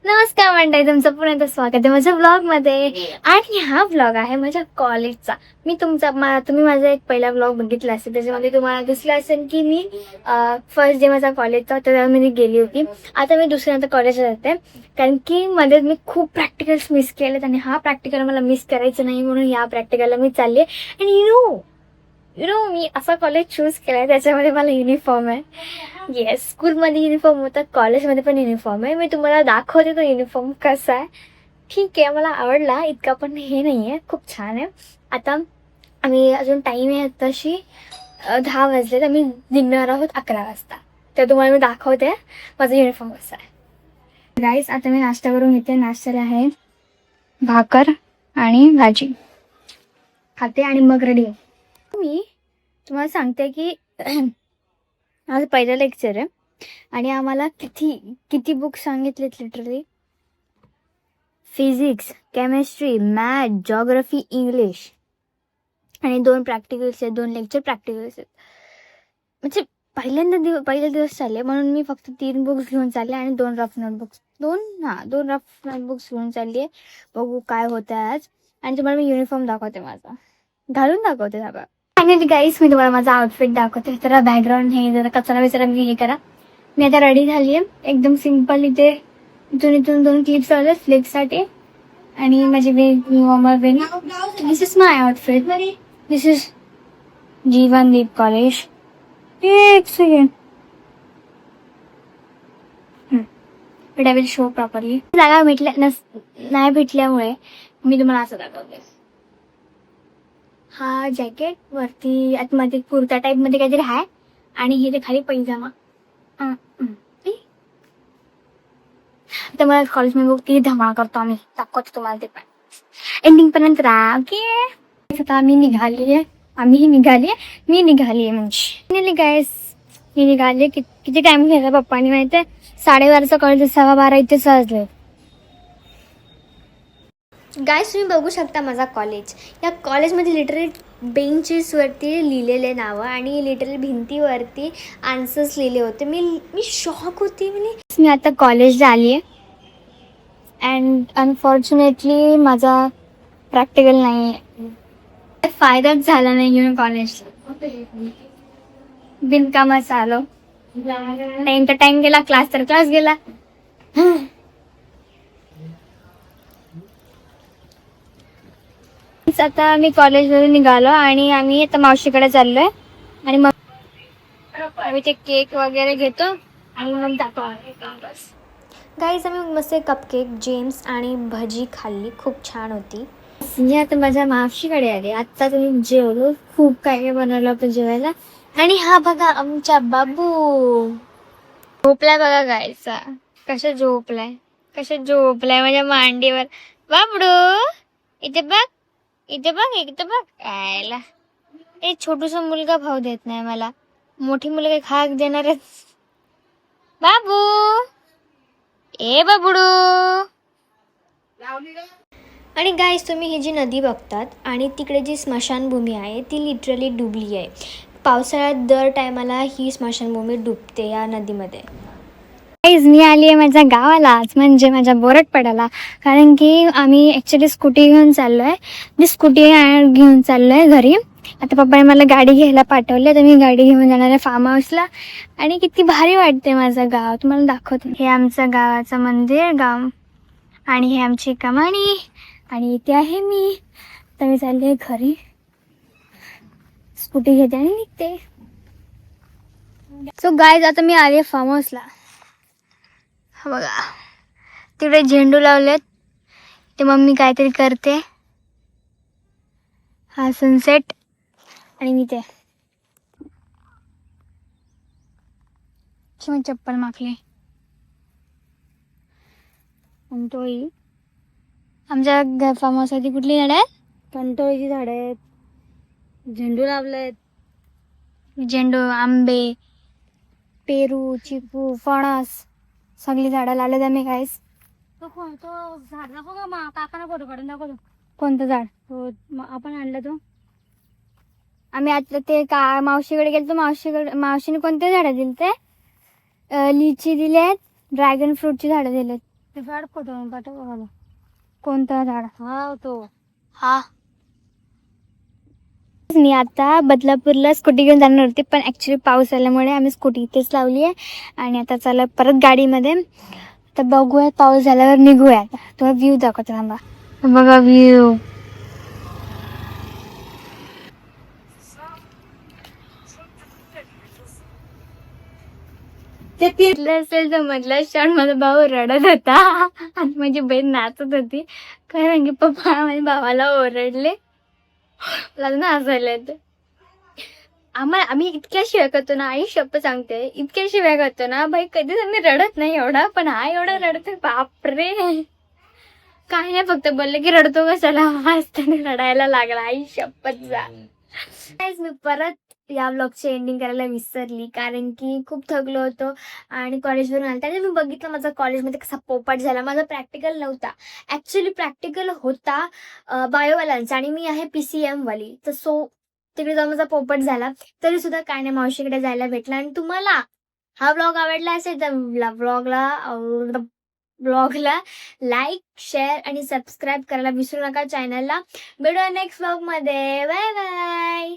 नमस्कार मंडळी, तुमचं पुन्हा एकदा स्वागत आहे माझ्या ब्लॉगमध्ये. आणि हा ब्लॉग आहे माझ्या कॉलेजचा. तुम्ही माझा एक पहिला ब्लॉग बघितला असेल, त्याच्यामध्ये तुम्हाला दिसलं असेल की मी फर्स्ट डे माझा कॉलेजचा होता तेव्हा मी गेली होती. आता मी दुसऱ्यांदा कॉलेजला जाते, कारण की मध्ये मी खूप प्रॅक्टिकल्स मिस केलेत आणि हा प्रॅक्टिकल मला मिस करायचं नाही, म्हणून या प्रॅक्टिकलला मी चालली. आणि यु नो मी असा कॉलेज चूज केलाय त्याच्यामध्ये मला युनिफॉर्म आहे. येस, स्कूलमध्ये युनिफॉर्म होता, कॉलेजमध्ये पण युनिफॉर्म आहे. मी तुम्हाला दाखवते तो युनिफॉर्म कसा आहे. ठीक आहे, मला आवडला इतका, पण हे नाही आहे, खूप छान आहे. आता आम्ही अजून टाईम आहे तशी 10 वाजले, तर आम्ही निघणार आहोत 11 वाजता. तर तुम्हाला मी दाखवते माझा युनिफॉर्म कसा आहे. गाईस, आता मी नाश्ता करून घेते. नाश्त्याला आहे भाकर आणि भाजी खाते आणि मग रेडी. मी तुम्हाला सांगते की आज पहिलं लेक्चर आहे आणि आम्हाला किती बुक्स सांगितलेत. Literally physics, chemistry, math, geography, English आणि 2 प्रॅक्टिकल्स आहेत, 2 लेक्चर प्रॅक्टिकल्स आहेत. म्हणजे पहिले दिवस चालले, म्हणून मी फक्त 3 बुक्स घेऊन चालले आणि 2 रफ नोटबुक्स 2 रफ नोटबुक्स घेऊन चालली आहे. बघू काय होतं आज. आणि तुम्हाला मी युनिफॉर्म दाखवते, माझा घालून दाखवते. दाखवा फायनली गाईस, मी तुम्हाला माझा आउटफिट दाखवते. तर बॅकग्राऊंड हे जरा कचरा विचरा मी हे करा. मी आता रेडी झाली आहे एकदम सिम्पल. इथे इथून 2 क्लिप्स आले फ्लेक्ससाठी आणि माझी वेणी. This is my outfit. This is Jeevandeep college. एक second, but I will show properly. जागा नाही भेटल्यामुळे मी तुम्हाला असं दाखवते. हा जॅकेट वरती आतमध्ये कुर्ता टाईप मध्ये काहीतरी आहे आणि हे ते खाली पैजामा. तर मला कॉलेजमध्ये बघ किती धमाल करतो आम्ही, दाखवतो तुम्हाला ते पण एंडिंग पर्यंत राहा. ओके, आता मी निघालीये म्हणजे गाईस मी निघाली. किती टाइम घ्यायचा पप्पानी माहिती आहे? 12:30चं कॉलेज, 12:15 इथेच वाजले. गाईस, तुम्ही बघू शकता माझा कॉलेज. या कॉलेजमध्ये लिटरली बेंचेसवरती लिहिलेले नावं आणि लिटरली भिंतीवरती आन्सर्स लिहिले होते. मी शॉक होती. मी आता कॉलेजला आली आहे अँड अनफॉर्च्युनेटली माझा प्रॅक्टिकल नाही आहे. फायदाच झाला नाही कॉलेजला. बिनकामाचा आलो. टाइम गेला, क्लास गेला. आता मी कॉलेजवरून निघालो आणि आम्ही आता मावशीकडे चाललोय आणि मग आम्ही ते केक वगैरे घेतो आणि मग जातो. गाईज, आम्ही मस्त कपकेक, जेम्स आणि भजी खाल्ली, खूप छान होती. मी आता माझ्या मावशीकडे आले. आता तुम्ही जेवलो, खूप काय बनवलं होतं जेवायला. आणि हा बघा आमचा बाबू झोपलाय बघा. गायचा कशा झोपलाय माझ्या मांडीवर. बाबडू इथे बघ यायला. एक छोटूसा मुलगा भाव देत नाही मला, मोठी मुलगा खाक देणारच. बाबू ए बाबडू. आणि गाईस, तुम्ही ही जी नदी बघतात आणि तिकडे जी स्मशानभूमी आहे ती लिटरली डुबली आहे. पावसाळ्यात दर टायमाला ही स्मशानभूमी डुबते या नदीमध्ये. गाईज, मी आली आहे माझ्या गावाला आज, म्हणजे माझ्या बोरटपाड्याला, कारण की आम्ही ॲक्च्युली स्कूटी घेऊन चाललोय घरी. आता पप्पाने मला गाडी घ्यायला पाठवली, तर मी गाडी घेऊन जाणार आहे फार्म हाऊसला. आणि किती भारी वाटते माझं गाव, तुम्हाला दाखवते. हे आमचं गावाचं मंदिर गाव आणि हे आमची कमानी आणि इथे आहे मी. तर मी चालले घरी, स्कूटी घेते आणि निघते. सो गाईज, आता मी आले फार्म हाऊसला. बघा तिकडे झेंडू लावलेत, ते मम्मी काहीतरी करते. हा सनसेट आणि मी ते चप्पल मागली. कंटोळी, आमच्या फार्म हाऊसवरती कुठली झाडं आहेत? कंटोळीची झाडं आहेत, झेंडू लावलेत. झेंडू, आंबे, पेरू, चिकू, फणस सगळी झाडं लावलेत आम्ही. गाईस, तो झाड दाखव का? काकाला फोटो काढून दाखवतो. कोणतं झाड? तो आपण आणलं तो. आम्ही आता ते मावशीकडे गेलो. मावशीने कोणते झाडं दिले? ते लिची दिलेत, ड्रॅगन फ्रूटची झाडं दिलेत. ते झाड फोटो पाठव बघा. कोणता झाड? हा तो हा. मी आता बदलापूरला स्कूटी घेऊन जाणार होती, पण ॲक्च्युली पाऊस आल्यामुळे आम्ही स्कूटी इथेच लावली आहे. आणि आता चला परत गाडीमध्ये. तर बघूया, पाऊस झाल्यावर निघूया. तुम्हाला व्ह्यू दाखवते थांबा. बघा व्ह्यू. ते तिथलं असेल तर मधला क्षण माझा भाऊ रडत होता आणि माझी बहीण नाचत होती. कारण की पप्पा माझ्या भावाला ओरडले. मला ना हसायला येतं. आम्ही इतक्या शिव्या करतो ना, आई शप्प सांगते, इतक्या शिव्या करतो ना भाई, कधीच आम्ही रडत नाही एवढा, पण हा एवढा रडतो बापरे. काही नाही, फक्त बोलले की रडतो कशाला, हसताना रडायला लागला. आई शपथ जा. मी परत या ब्लॉगची एंडिंग करायला विसरली, कारण की खूप थकलो होतो आणि कॉलेजवरून आलं. त्याने मी बघितलं माझा कॉलेजमध्ये कसा पोपट झाला. माझा प्रॅक्टिकल नव्हता, ॲक्च्युली प्रॅक्टिकल होता बायोवाल्यांचा आणि मी आहे PCM वाली. तर सो तिकडे जाऊन माझा पोपट झाला. तरी सुद्धा काय नाही, मावशीकडे जायला भेटला. आणि तुम्हाला हा ब्लॉग आवडला असेल तर ब्लॉगला लाईक, शेअर आणि सबस्क्राईब करायला विसरू नका चॅनलला. भेटूया नेक्स्ट ब्लॉगमध्ये. Bye bye.